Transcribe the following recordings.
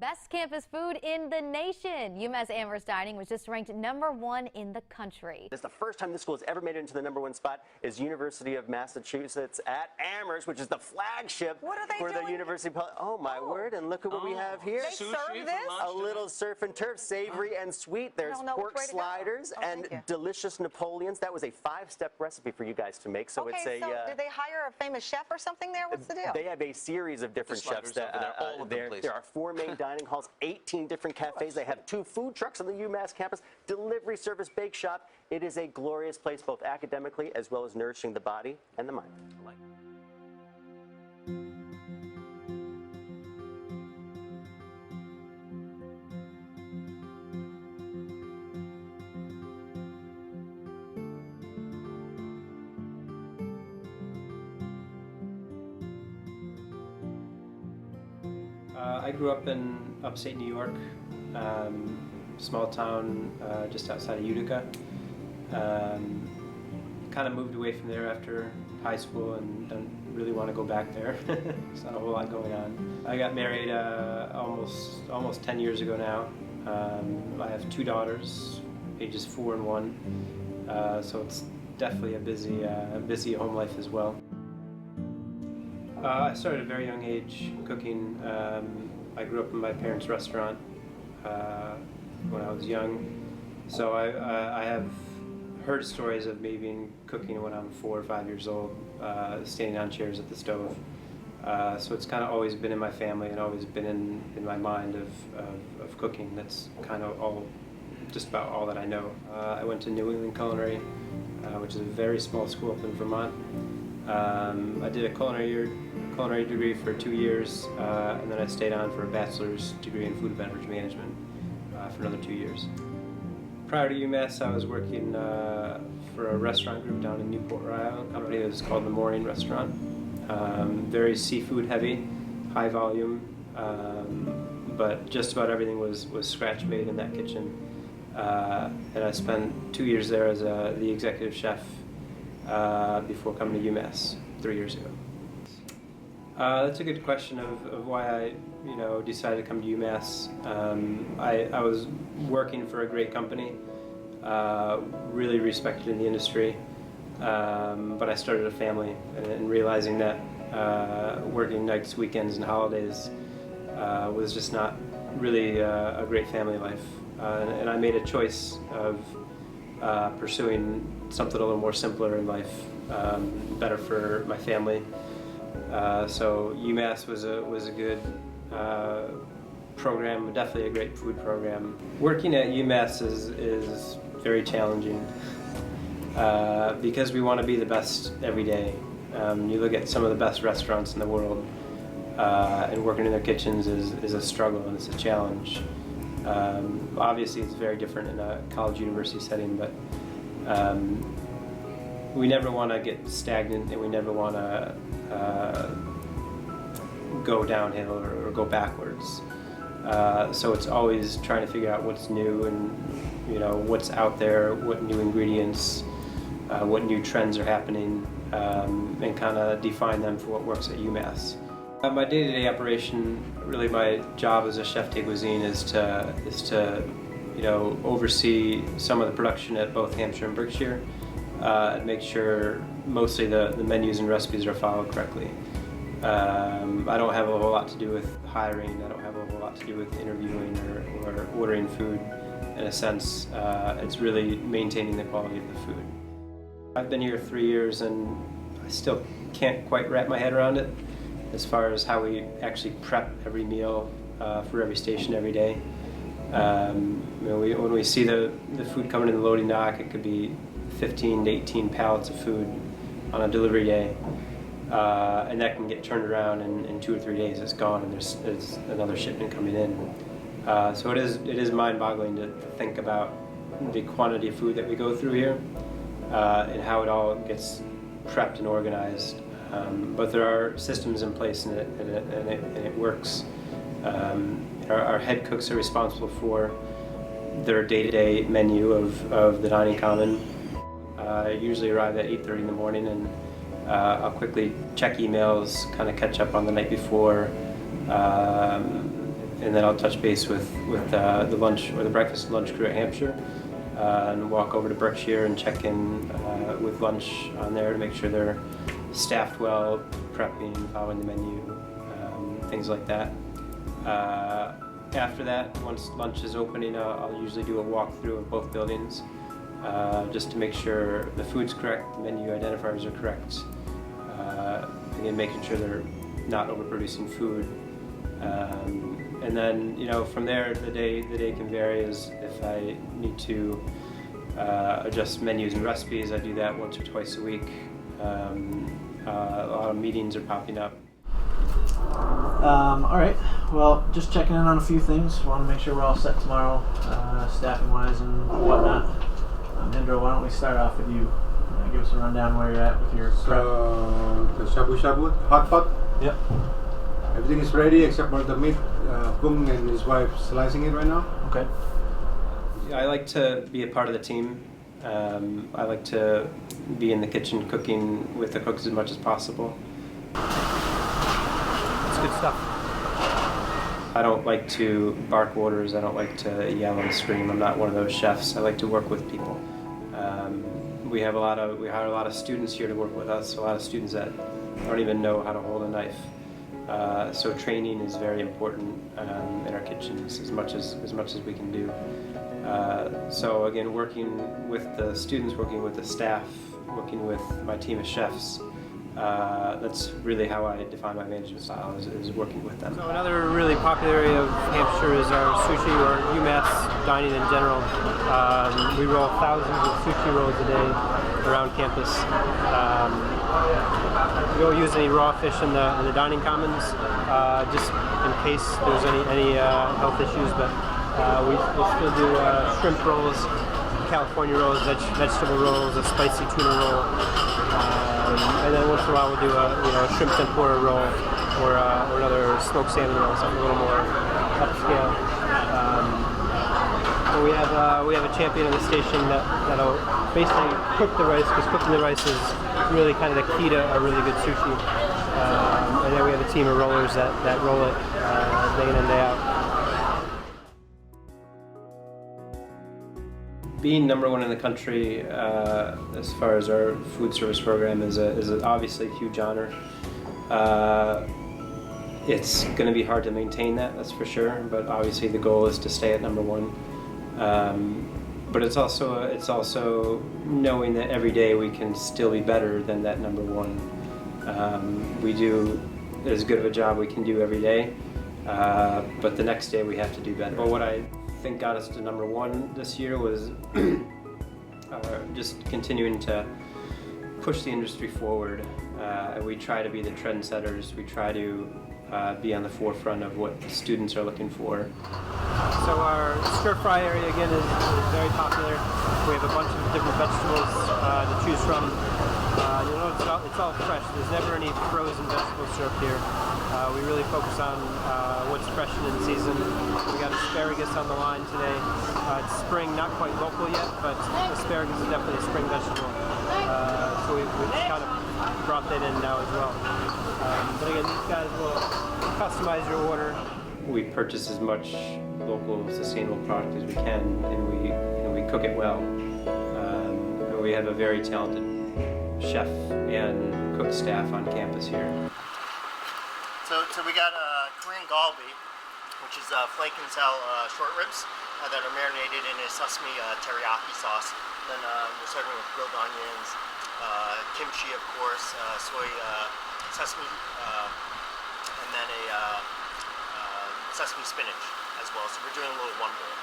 Best campus food in the nation. UMass Amherst dining was just ranked #1 in the country. It's the first time this school has ever made it into the #1 spot. Is University of Massachusetts at Amherst, which is the flagship for the University. Oh my word! And look at what we have here. They serve this? A little surf and turf, savory and sweet. There's pork sliders and delicious Napoleons. That was a 5-step recipe for you guys to make. So it's a. Did they hire a famous chef or something there? What's the deal? They have a series of different chefs that there are 4 main dining halls, 18 different cafes. They have 2 food trucks on the UMass campus, delivery service, bake shop. It is a glorious place, both academically as well as nourishing the body and the mind. I grew up in upstate New York, small town just outside of Utica. Kind of moved away from there after high school and don't really want to go back there. There's not a whole lot going on. I got married almost 10 years ago now. I have 2 daughters, ages 4 and 1, so it's definitely a busy home life as well. I started at a very young age cooking. I grew up in my parents' restaurant when I was young, so I have heard stories of me being cooking when I'm 4 or 5 years old, standing on chairs at the stove. So it's kind of always been in my family and always been in my mind of cooking. That's kind of just about all that I know. I went to New England Culinary, which is a very small school up in Vermont. I did a culinary degree for 2 years, and then I stayed on for a bachelor's degree in food and beverage management for another 2 years. Prior to UMass, I was working for a restaurant group down in Newport, Rhode Island. The company was called the Morning Restaurant. Very seafood heavy, high volume, but just about everything was scratch made in that kitchen. And I spent 2 years there as the executive chef before coming to UMass 3 years ago. That's a good question of why I decided to come to UMass. I was working for a great company, really respected in the industry, but I started a family and realizing that working nights, weekends, and holidays was just not really a great family life. And I made a choice of pursuing something a little more simpler in life, better for my family. So UMass was a good program, definitely a great food program. Working at UMass is very challenging because we want to be the best every day. You look at some of the best restaurants in the world, and working in their kitchens is a struggle and it's a challenge. Obviously it's very different in a college university setting, but we never want to get stagnant and we never want to go downhill or go backwards. So it's always trying to figure out what's new and what's out there, what new ingredients, what new trends are happening, and kind of define them for what works at UMass. My day-to-day operation, really my job as a chef de cuisine is to oversee some of the production at both Hampshire and Berkshire, and make sure mostly the menus and recipes are followed correctly. I don't have a whole lot to do with hiring, I don't have a whole lot to do with interviewing or ordering food. In a sense, it's really maintaining the quality of the food. I've been here 3 years and I still can't quite wrap my head around it as far as how we actually prep every meal for every station every day. When we see the food coming in the loading dock, it could be 15 to 18 pallets of food on a delivery day, and that can get turned around in 2 or 3 days. It's gone, and there's another shipment coming in. So it is mind-boggling to think about the quantity of food that we go through here, and how it all gets prepped and organized. But there are systems in place, and it works. Our head cooks are responsible for their day-to-day menu of the dining common. I usually arrive at 8:30 in the morning, and I'll quickly check emails, kind of catch up on the night before, and then I'll touch base with the lunch or the breakfast and lunch crew at Hampshire, and walk over to Berkshire and check in with lunch on there to make sure they're staffed well, prepping, following the menu, things like that. After that, once lunch is opening, I'll usually do a walkthrough of both buildings, just to make sure the food's correct, the menu identifiers are correct, again making sure they're not overproducing food. And then, from there, the day can vary. As if I need to adjust menus and recipes, I do that once or twice a week. A lot of meetings are popping up. All right. Well, just checking in on a few things. Want to make sure we're all set tomorrow, staffing-wise and whatnot. Indra, why don't we start off with you? Give us a rundown where you're at with your prep. So the shabu shabu hot pot. Yep. Everything is ready except for the meat. Bung and his wife slicing it right now. Okay. I like to be a part of the team. I like to be in the kitchen cooking with the cooks as much as possible. That's good stuff. I don't like to bark orders. I don't like to yell and scream. I'm not one of those chefs. I like to work with people. We hire a lot of students here to work with us. A lot of students that don't even know how to hold a knife. So training is very important in our kitchens as much as we can do. So again, working with the students, working with the staff, working with my team of chefs. That's really how I define my management style, is working with them. So another really popular area of Hampshire is our sushi or UMass dining in general. We roll thousands of sushi rolls a day around campus. We don't use any raw fish in the dining commons, just in case there's any health issues, but we still do shrimp rolls, California rolls, vegetable rolls, a spicy tuna roll, and then once in a while we'll do a shrimp tempura roll or another smoked salmon roll, something a little more upscale. But we have a champion in the station that'll basically cook the rice, because cooking the rice is really kind of the key to a really good sushi. And then we have a team of rollers that roll it day in and day out. Being #1 in the country as far as our food service program is obviously a huge honor. It's going to be hard to maintain that's for sure, but obviously the goal is to stay at #1. But it's also knowing that every day we can still be better than that #1. We do as good of a job we can do every day, but the next day we have to do better. But what I think got us to #1 this year was just continuing to push the industry forward. We try to be the trendsetters. We try to be on the forefront of what students are looking for. So our stir fry area again is very popular. We have a bunch of different vegetables to choose from. You'll notice it's all fresh. There's never any frozen vegetable syrup here. We really focus on what's fresh and in season. We got asparagus on the line today. It's spring, not quite local yet, but asparagus is definitely a spring vegetable. So we've kind of brought that in now as well. But again, these guys will customize your order. We purchase as much local, sustainable product as we can, and we cook it well. And we have a very talented chef and cook staff on campus here. So we got Korean galbi, which is flake and sal short ribs that are marinated in a sesame teriyaki sauce. Then we're serving with grilled onions, kimchi, of course, soy sesame, and then a sesame spinach as well. So we're doing a little one bowl.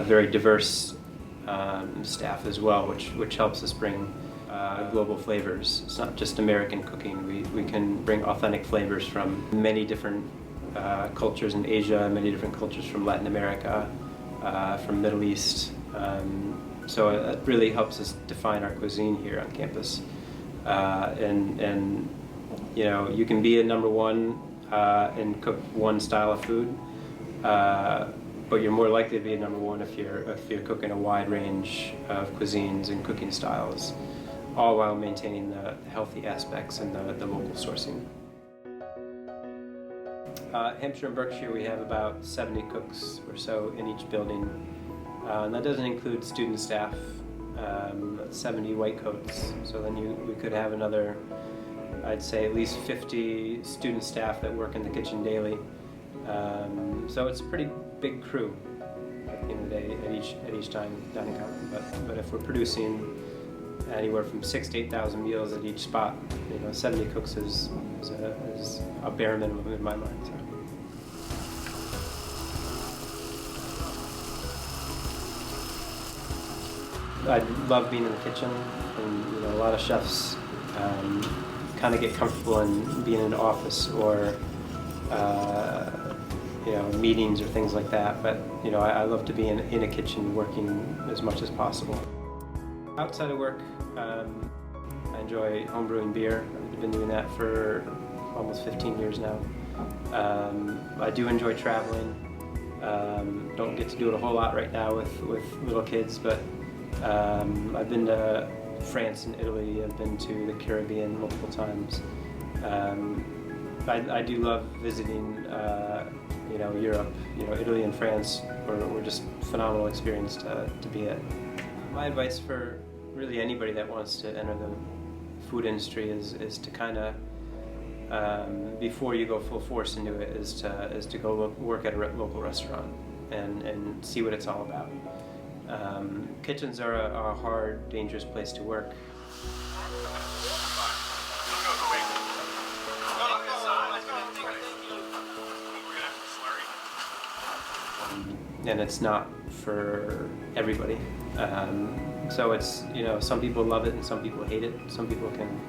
A very diverse staff as well, which helps us bring global flavors. It's not just American cooking. We can bring authentic flavors from many different cultures in Asia, many different cultures from Latin America, from Middle East. So it really helps us define our cuisine here on campus. And you can be a #1 and cook one style of food, but you're more likely to be a #1 if you're cooking a wide range of cuisines and cooking styles, all while maintaining the healthy aspects and the local sourcing. Hampshire and Berkshire, we have about 70 cooks or so in each building. And that doesn't include student staff, 70 white coats. So then we could have another, I'd say at least 50 student staff that work in the kitchen daily. So it's a pretty big crew at the end of the day at each dining counter. But if we're producing anywhere from 6,000 to 8,000 meals at each spot, 70 cooks is a bare minimum in my mind. So. I love being in the kitchen, and a lot of chefs kind of get comfortable in being in an office or meetings or things like that. But I love to be in a kitchen working as much as possible. Outside of work, I enjoy homebrewing beer. I've been doing that for almost 15 years now. I do enjoy traveling. Don't get to do it a whole lot right now with little kids, but I've been to France and Italy. I've been to the Caribbean multiple times. I do love visiting, Europe. Italy and France were just phenomenal experience to be at. My advice for really anybody that wants to enter the food industry is to kind of, before you go full force into it, is to go work at a local restaurant and see what it's all about. Kitchens are a hard, dangerous place to work. And it's not for everybody. So it's, some people love it and some people hate it. Some people can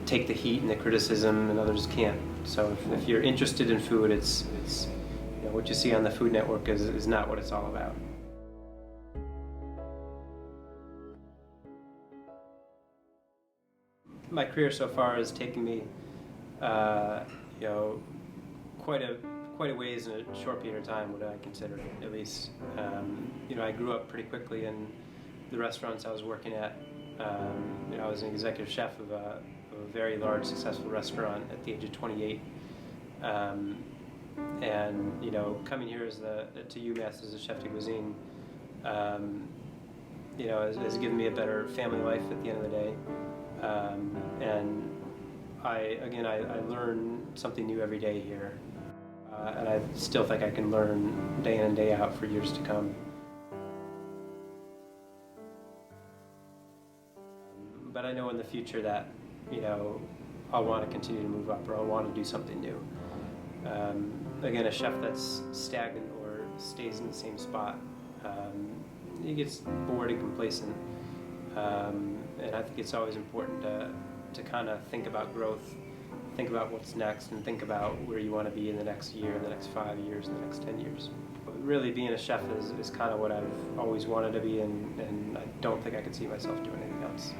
take the heat and the criticism and others can't. So if you're interested in food, it's what you see on the Food Network is not what it's all about. My career so far has taken me, quite a ways in a short period of time, what I consider, at least. I grew up pretty quickly in the restaurants I was working at. I was an executive chef of a very large, successful restaurant at the age of 28. And coming here to UMass as a chef de cuisine, has given me a better family life at the end of the day. And I learn something new every day here. And I still think I can learn day in and day out for years to come. But I know in the future that, I'll want to continue to move up, or I'll want to do something new. Again, a chef that's stagnant or stays in the same spot, he gets bored and complacent. And I think it's always important to kind of think about growth, think about what's next, and think about where you want to be in the next year, the next 5 years, and the next 10 years. But really, being a chef is kind of what I've always wanted to be, and I don't think I could see myself doing anything else.